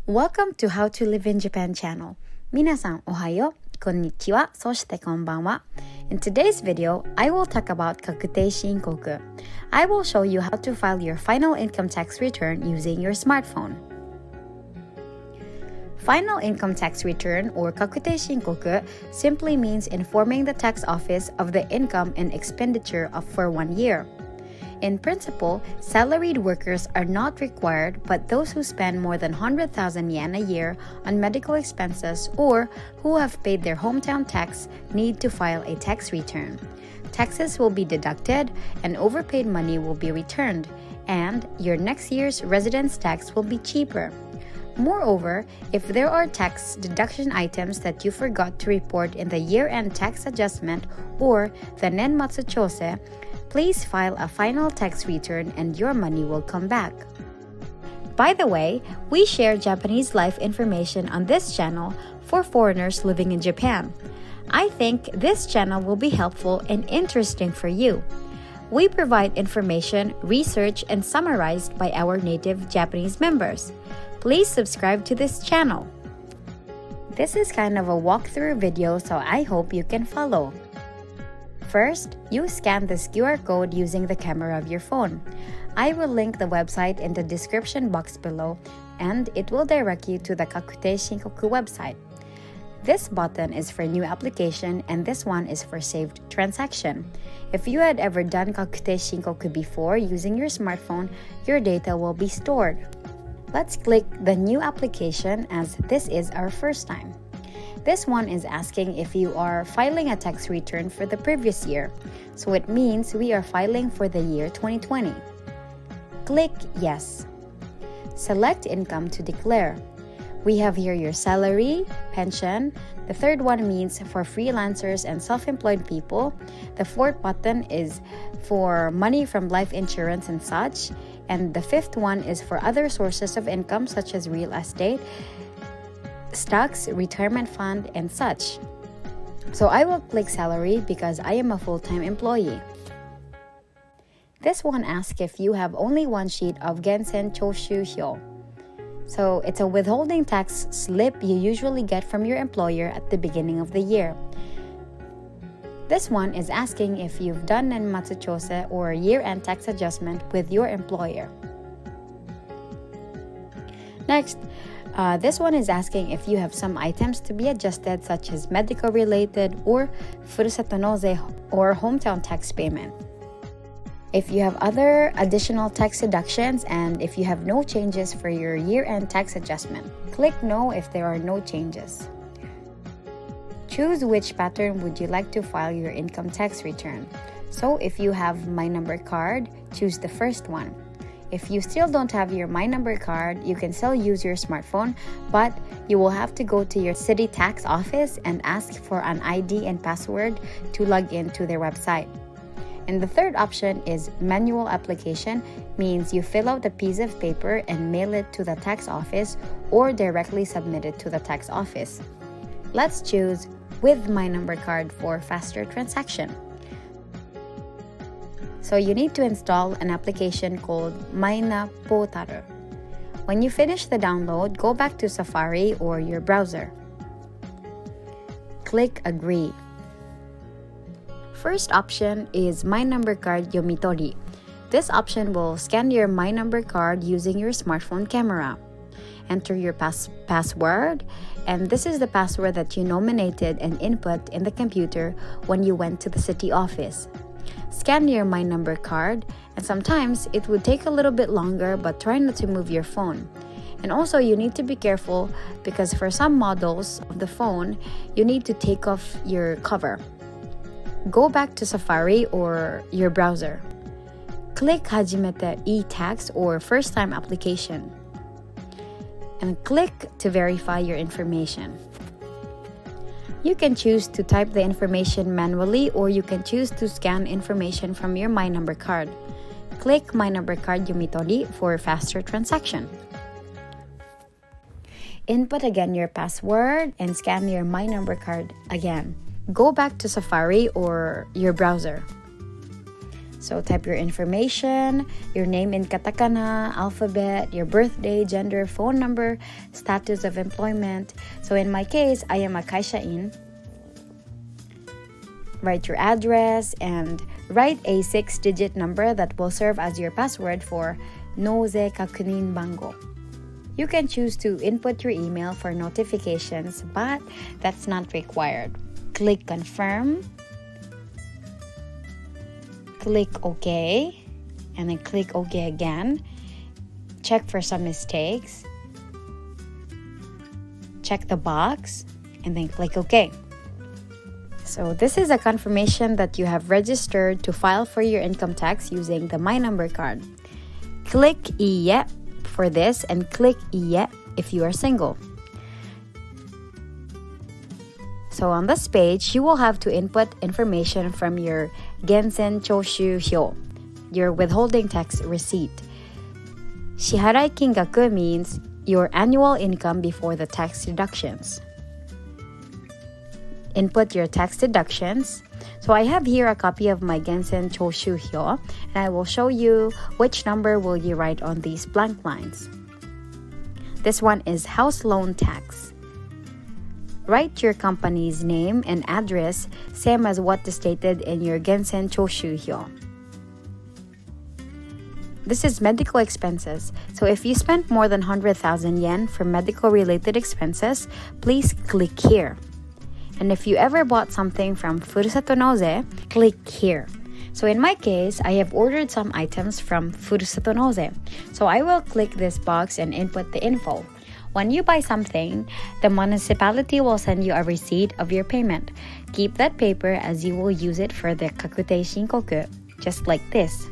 Welcome to How to Live in Japan channel. 皆さんおはよう、こんにちは、そしてこんばんは。In today's video, I will talk about Kakuteishinkoku. I will show you how to file your final income tax return using your smartphone. Final income tax return or Kakuteishinkoku simply means informing the tax office of the income and expenditure for 1 year. In principle, salaried workers are not required, but those who spend more than 100,000 yen a year on medical expenses or who have paid their hometown tax need to file a tax return. Taxes will be deducted and overpaid money will be returned, and your next year's residence tax will be cheaper. Moreover, if there are tax deduction items that you forgot to report in the year-end tax adjustment or the Nenmatsu Chose, please file a final tax return and your money will come back. By the way, we share Japanese life information on this channel for foreigners living in Japan. I think this channel will be helpful and interesting for you. We provide information, researched and summarized by our native Japanese members. Please subscribe to this channel. This is kind of a walkthrough video, so I hope you can follow. First, you scan this QR code using the camera of your phone. I will link the website in the description box below, and it will direct you to the Kakuteishinkoku website. This button is for new application and this one is for saved transaction. If you had ever done Kakuteishinkoku before using your smartphone, your data will be stored. Let's click the new application as this is our first time. This one is asking if you are filing a tax return for the previous year, so it means we are filing for the year 2020. Click Yes. Select income to declare. We have here your salary, pension. The third one means for freelancers and self-employed people. The fourth button is for money from life insurance and such. And the fifth one is for other sources of income such as real estate, stocks, retirement fund, and such. So I will click salary because I am a full-time employee. This one asks if you have only one sheet of Gensen Choshu Hyos. So it's a withholding tax slip you usually get from your employer at the beginning of the year. This one is asking if you've done Nenmatsu Chose or year-end tax adjustment with your employer. Next, this one is asking if you have some items to be adjusted such as medical-related or furusato noze or hometown tax payment. If you have other additional tax deductions and if you have no changes for your year-end tax adjustment, click No if there are no changes. Choose which pattern would you like to file your income tax return. So if you have My Number card, choose the first one. If you still don't have your My Number card, you can still use your smartphone, but you will have to go to your city tax office and ask for an ID and password to log into their website. And the third option is manual application, means you fill out a piece of paper and mail it to the tax office or directly submit it to the tax office. Let's choose with My Number card for faster transaction. So you need to install an application called Maina Portal. When you finish the download, go back to Safari or your browser. Click Agree. First option is My Number card Yomitori. This option will scan your My Number card using your smartphone camera. Enter your password, and this is the password that you nominated and input in the computer when you went to the city office. Scan your My Number card, and sometimes it would take a little bit longer, but try not to move your phone. And also you need to be careful because for some models of the phone, you need to take off your cover. Go back to Safari or your browser. Click Hajimete e-tax or first time application. And click to verify your information. You can choose to type the information manually or you can choose to scan information from your My Number card. Click My Number card Yomitori for faster transaction. Input again your password and scan your My Number card again. Go back to Safari or your browser. So type your information, your name in katakana, alphabet, your birthday, gender, phone number, status of employment. So in my case, I am a kaishain. Write your address and write a 6-digit number that will serve as your password for Noze Kakunin Bango. You can choose to input your email for notifications, but that's not required. Click confirm. Click OK, and then click OK again. Check for some mistakes. Check the box, and then click OK. So this is a confirmation that you have registered to file for your income tax using the My Number card. Click Iye for this and click Iye if you are single. So on this page, you will have to input information from your Gensen Choshu Hyos, your withholding tax receipt. Shiharai kingaku means your annual income before the tax deductions. Input your tax deductions. So I have here a copy of my Gensen Choshu Hyos, and I will show you which number will you write on these blank lines. This one is house loan tax. Write your company's name and address, same as what is stated in your Gensen Choshu Hyos. This is medical expenses. So if you spent more than 100,000 yen for medical-related expenses, please click here. And if you ever bought something from Furusato Noze, click here. So in my case, I have ordered some items from Furusato Noze. So I will click this box and input the info. When you buy something, the municipality will send you a receipt of your payment. Keep that paper as you will use it for the Kakuteishinkoku, just like this.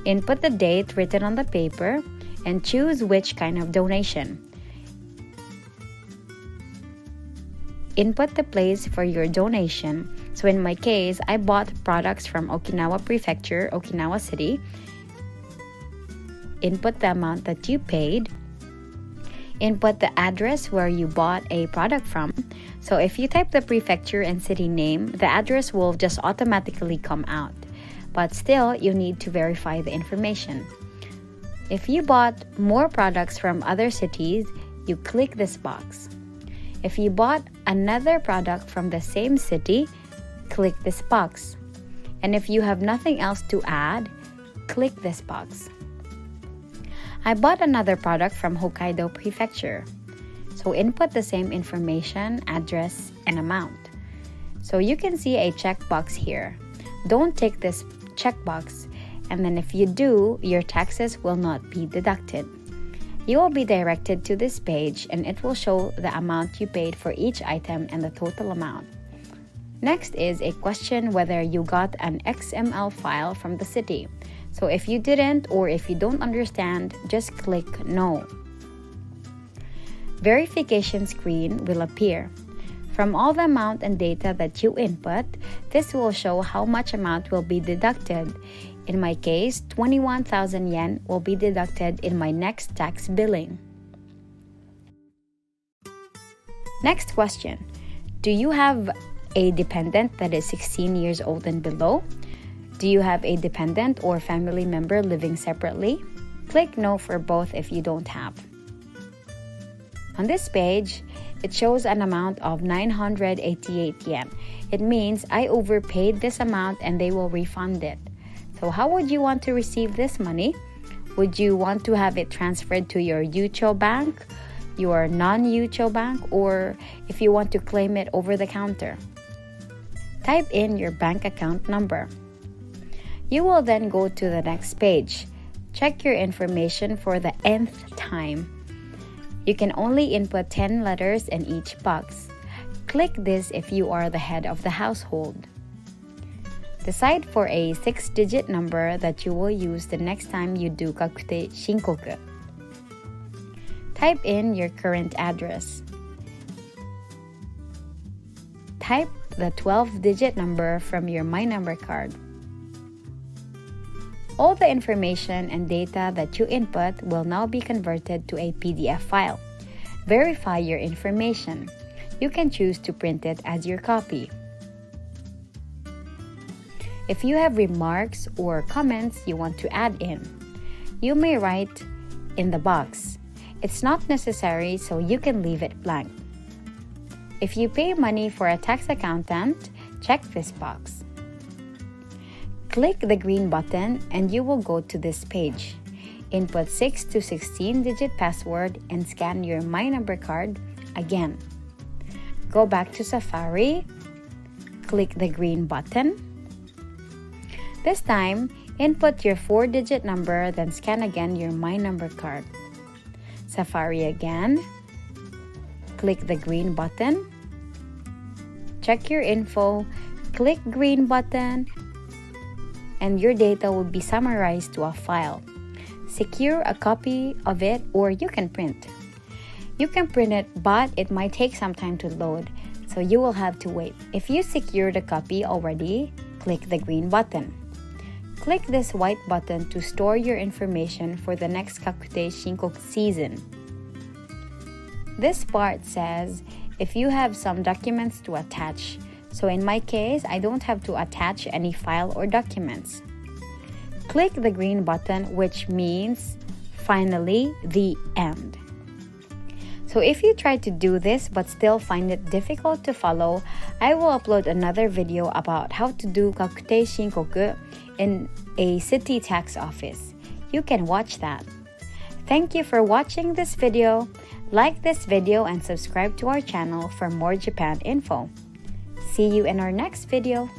Input the date written on the paper and choose which kind of donation. Input the place for your donation. So in my case, I bought products from Okinawa Prefecture, Okinawa City. Input the amount that you paid. Input the address where you bought a product from. So if you type the prefecture and city name, the address will just automatically come out. But still, you need to verify the information. If you bought more products from other cities, you click this box. If you bought another product from the same city, click this box. And if you have nothing else to add, click this box. I bought another product from Hokkaido Prefecture. So input the same information, address, and amount. So you can see a checkbox here. Don't tick this checkbox, and then if you do, your taxes will not be deducted. You will be directed to this page and it will show the amount you paid for each item and the total amount. Next is a question whether you got an XML file from the city. So if you didn't or if you don't understand, just click No. Verification screen will appear. From all the amount and data that you input, this will show how much amount will be deducted. In my case, 21,000 yen will be deducted in my next tax billing. Next question. Do you have a dependent that is 16 years old and below? Do you have a dependent or family member living separately? Click No for both if you don't have. On this page, it shows an amount of 988 yen. It means I overpaid this amount and they will refund it. So how would you want to receive this money? Would you want to have it transferred to your Yucho bank, your non-Yucho bank, or if you want to claim it over the counter? Type in your bank account number. You will then go to the next page. Check your information for the nth time. You can only input 10 letters in each box. Click this if you are the head of the household. Decide for a 6-digit number that you will use the next time you do Kakuteishinkoku. Type in your current address. Type the 12-digit number from your My Number card. All the information and data that you input will now be converted to a PDF file. Verify your information. You can choose to print it as your copy. If you have remarks or comments you want to add in, you may write in the box. It's not necessary, so you can leave it blank. If you pay money for a tax accountant, check this box. Click the green button and you will go to this page. Input 6 to 16-digit password and scan your My Number card again. Go back to Safari. Click the green button. This time, input your 4-digit number, then scan again your My Number card. Safari again. Click the green button. Check your info. Click green button. And your data will be summarized to a file. Secure a copy of it or you can print. You can print it, but it might take some time to load, so you will have to wait. If you secured a copy already, click the green button. Click this white button to store your information for the next Kakuteishinkoku season. This part says if you have some documents to attach. So in my case, I don't have to attach any file or documents. Click the green button, which means finally the end. So if you try to do this but still find it difficult to follow, I will upload another video about how to do Kakuteishinkoku in a city tax office. You can watch that. Thank you for watching this video. Like this video and subscribe to our channel for more Japan info. See you in our next video.